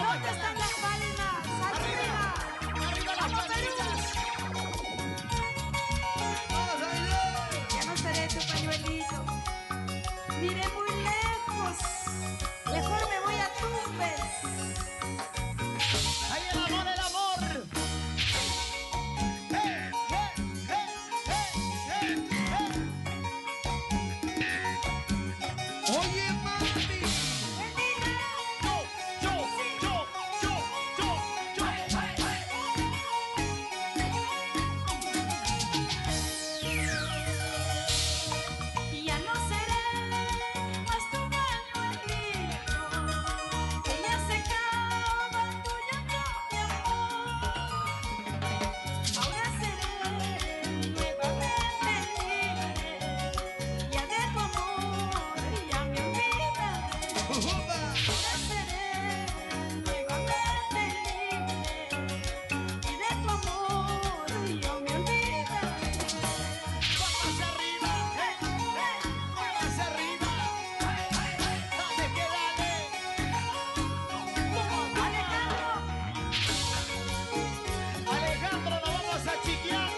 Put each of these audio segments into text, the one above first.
¿Dónde están las palmas? ¡Arriba! ¡Arriba las ¡Vamos, Perú! palmitas! ¡Vamos a bailar! Ya no seré tu pañuelito. Miré muy lejos. Mejor me voy a Tumbes. ¡Ahí el amor, el amor! ¡Hey, hey, hey, hey, hey, hey! Oye, mami. Yo, yo, yo, yo, yo, yo. Ya no seré más tu pañuelito, que ya se acaba tuyo, mi amor. Ahora seré nuevamente libre, ya de tu amor ya me olvidaré. ¡Ujupa! Ahora seré nuevamente libre, y de tu amor yo me olvidaré. ¡Palmas arriba! ¡Hey, hey! ¡Palmas arriba! ¡Dale que dale! Alejandro, Alejandro, nos vamos a chiquear.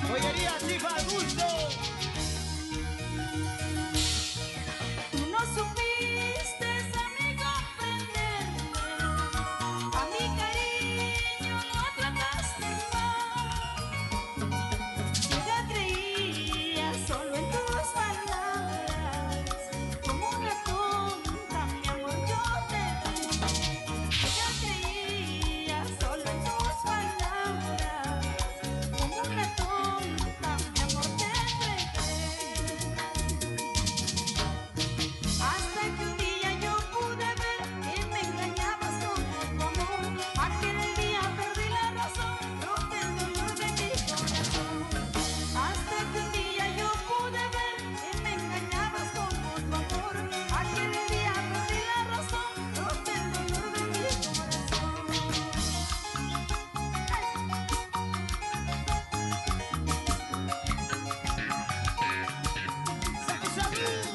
Joyería Chifa al gusto. tú no supiste a mí comprenderme, a mi cariño no trataste mal. Yo ya creía solo en tus palabras, como una tonta, mi amor, yo te di. Yo ya creía solo en tus palabras, como una tonta, mi amor, te entregué. Hasta que un día yo pude ver que me engañabas con tu amor. Aquel día perdí la razón, rompí el dolor de mi corazón. Hasta que un día yo pude ver que me engañabas con tu amor. Aquel día perdí la razón, rompí el dolor de mi corazón. ¡Salud!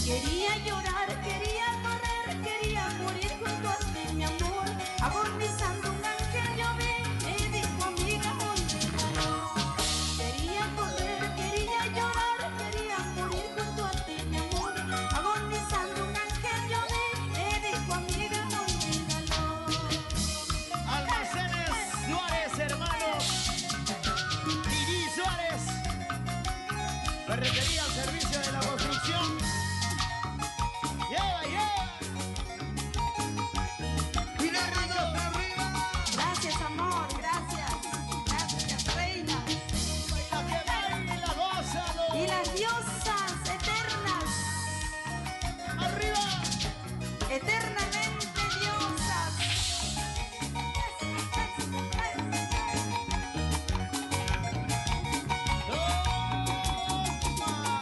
Quería llorar, quería correr, quería morir junto a ti, mi amor. Agonizando un ángel yo vi, me dijo amiga, olvídalo. Quería correr, quería llorar, quería morir junto a ti, mi amor. Agonizando un ángel yo vi, me dijo amiga, olvídalo. Almacenes Suárez, hermanos. Didi Suárez. Ferretería al servicio de la construcción. ¡Lleva, lleva! ¡Mira arriba, arriba! Gracias, amor, gracias. Gracias, reina. ¡La que baila, gózalo! Y las diosas eternas, ¡Arriba! eternamente diosas. ¡Toma!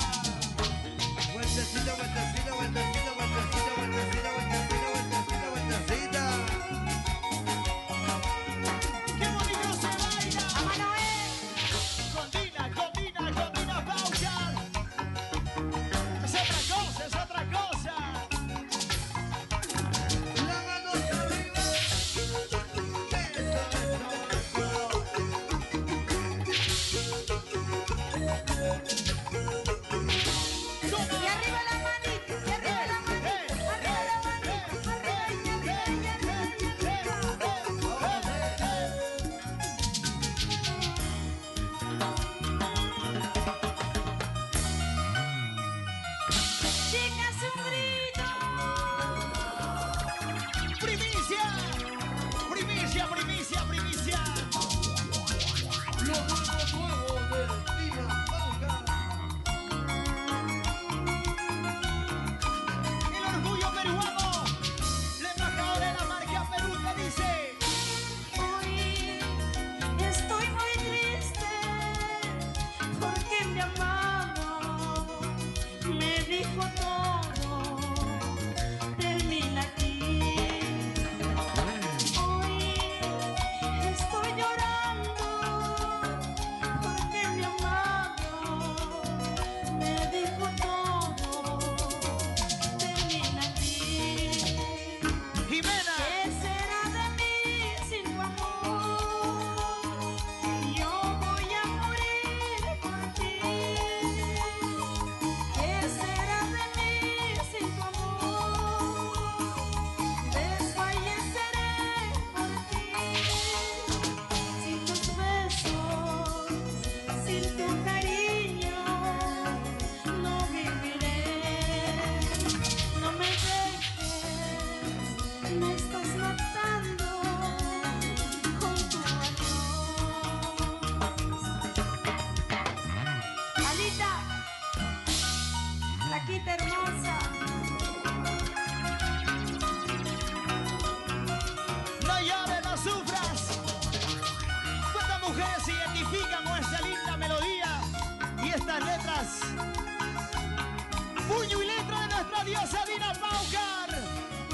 diosa Dina Paucar,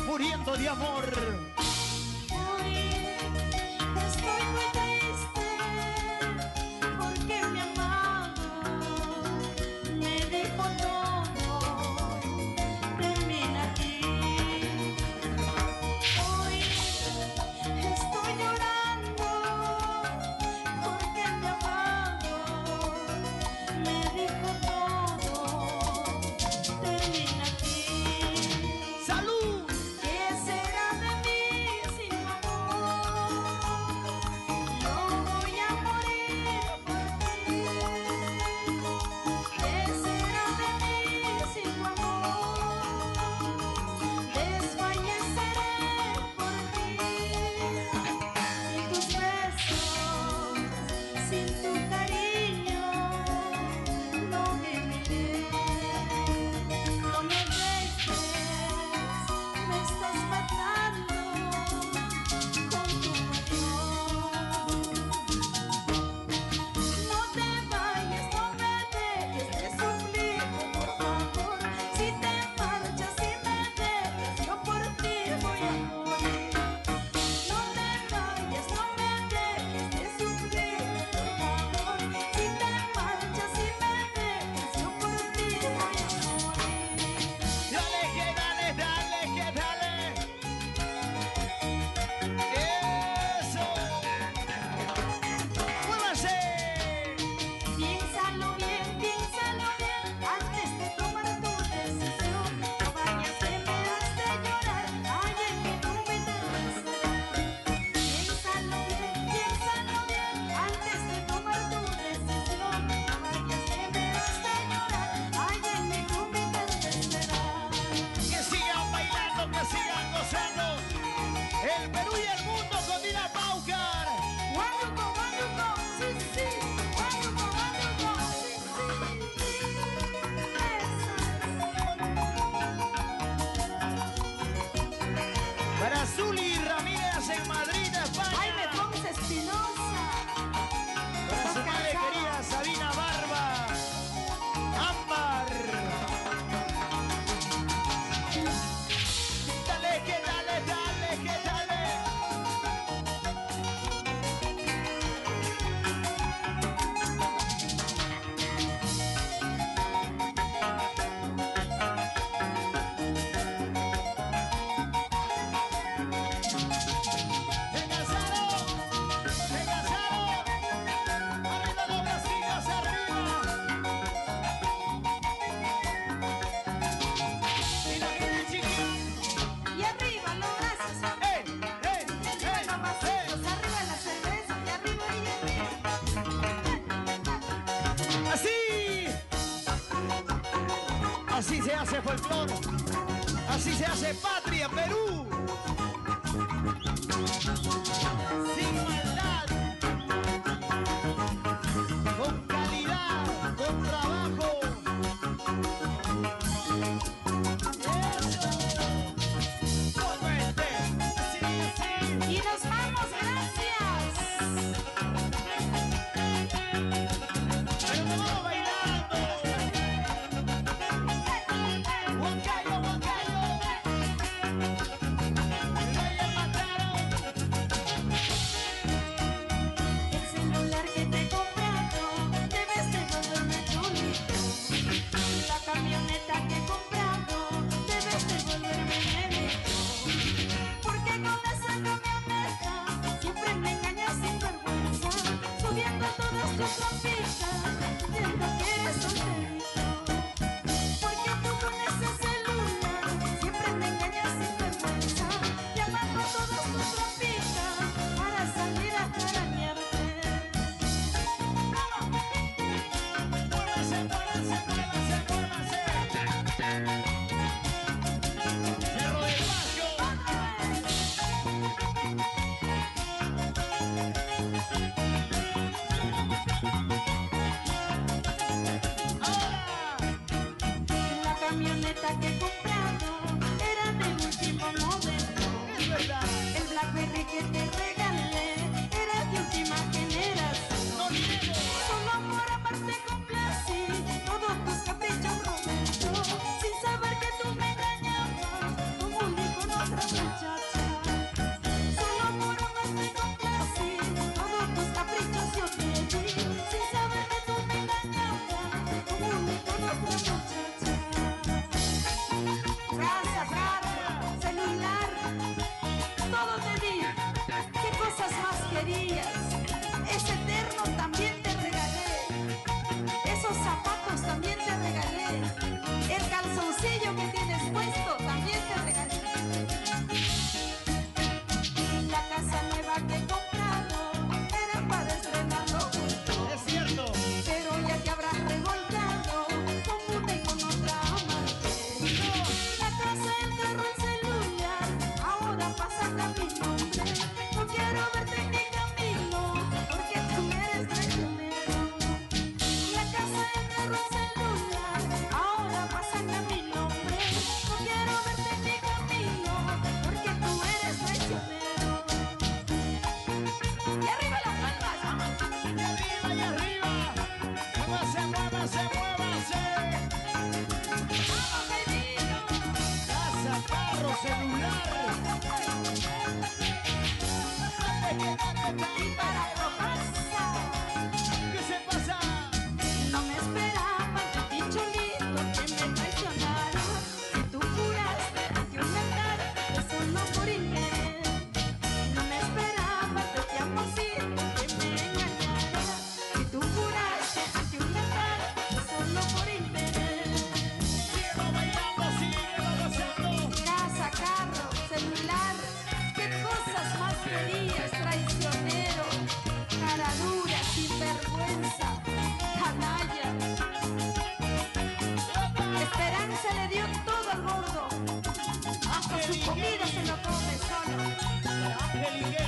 muriendo de amor. Hoy estoy muy triste porque mi amado me dijo todo termina aquí. Hoy estoy llorando porque mi amado me dijo todo termina aquí. ¡Salud! ¿Qué será de mí sin tu amor? No voy a morir por ti. ¿Qué será de mí sin tu amor? Desfalleceré por ti. Sin tus besos, sin tu cariño, no viviré. No me dejes, me estás matando con tu amor. No te vayas, no me dejes, te suplico por favor. Si te marchas, si me dejas, yo por ti voy a morir. No te vayas, no me dejes, te suplico por favor. Si te marchas, si me dejas, yo por ti voy a morir. Dale, que dale, dale, que dale. Eso. ¡Muévase! Piénsalo bien antes de tomar tu decisión. No vayas que me hace llorar, ay, en que tú me enternecerás. Piénsalo bien antes de tomar tu decisión. No vayas que me hace llorar, ay, en que tú me enternecerás. Que sigan bailando, que sigan gozando. El Perú y el mundo con Dina Paucar. Guanuco, sí, sí. Guanuco, sí, sí. Para Zuli Ramírez en Madrid, España. Ay, me pones espinosa. Para su madre querida Sabina Barba. Ámbar. Dale, que dale, dale, que dale. Se casaron, se casaron. Arriba los bracitos, arriba. Y la gente chiquita. Y arriba los brazos, ¡Ey, y arriba los vasitos, arriba la cerveza, y arriba Así. Así se hace folclor. Así se hace patria, Perú. Sin maldad. Con calidad, con trabajo. Eso. Como este. Así, así. y nos vamos, gracias. Pero nos vamos bailando. Huancayo, Huancayo. otra muchacha. Solo por amor te complací, todos tus caprichos yo te di, sin saber que tú me engañabas con otra muchacha. Casa, carro, celular, todo te di. ¿Qué cosas más querías? Ese terno también te regalé, esos zapatos también te regalé, el calzoncillo que tienes puesto también te regalé. La casa nueva que he comprado era para estrenarlo juntos. Es cierto. Pero ya te habrás revolcado con una y con otra amante. La casa, el carro, el celular, ahora pasan a mi nombre. No quiero verte en mi camino, porque tú eres traicionero. La casa, el carro, el celular, ahora pasan a mi nombre. No quiero verte en mi camino, porque tú eres traicionero. Y arriba las palmas. Y arriba, y arriba. Muévase, muévase, muévase. ¡Vamos, Jaimito! Casa, carro, celular. Y para Propasa, ¿Qué se pasa? no me esperaba, chicholito, que me traicionara. Si tú juraste ante un altar, que solo por interés. No me esperaba, te amorcito, que me engañara. Si tú juraste ante un altar, que solo por interés. Síguelo bailando, síguelo gozando. Casa, carro, celular, ¿qué cosas más querías, traicionero? Cara dura, sinvergüenza, canalla. Esperanza le dio todo al gordo, hasta su comida se lo come solo. Ángel y